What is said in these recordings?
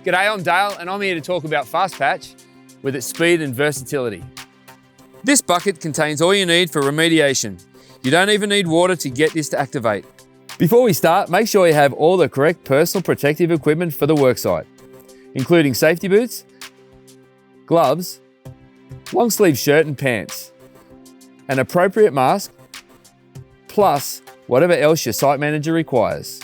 G'day, I'm Dale and I'm here to talk about Fast Patch with its speed and versatility. This bucket contains all you need for remediation. You don't even need water to get this to activate. Before we start, make sure you have all the correct personal protective equipment for the worksite, including safety boots, gloves, long sleeve shirt and pants, an appropriate mask, plus whatever else your site manager requires.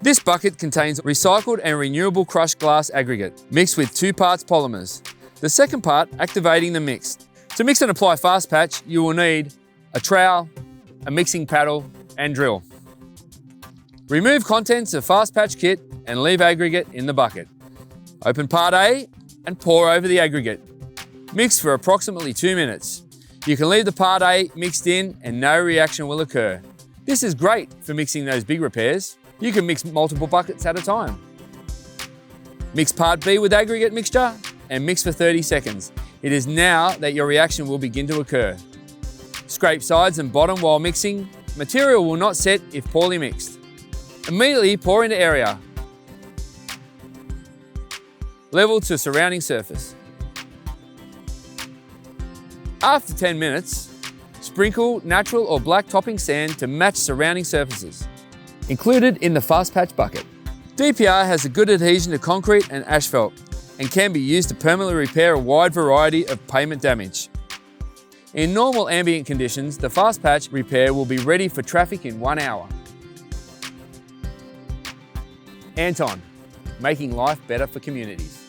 This bucket contains recycled and renewable crushed glass aggregate mixed with 2 parts polymers, the second part activating the mix. To mix and apply Fast Patch, you will need a trowel, a mixing paddle and drill. Remove contents of Fast Patch kit and leave aggregate in the bucket. Open part A and pour over the aggregate. Mix for approximately 2 minutes. You can leave the part A mixed in and no reaction will occur. This is great for mixing those big repairs. You can mix multiple buckets at a time. Mix part B with aggregate mixture and mix for 30 seconds. It is now that your reaction will begin to occur. Scrape sides and bottom while mixing. Material will not set if poorly mixed. Immediately pour into area. Level to surrounding surface. After 10 minutes, sprinkle natural or black topping sand to match surrounding surfaces. Included in the Fast Patch bucket. DPR has a good adhesion to concrete and asphalt and can be used to permanently repair a wide variety of pavement damage. In normal ambient conditions, the Fast Patch repair will be ready for traffic in 1 hour. Antoun, making life better for communities.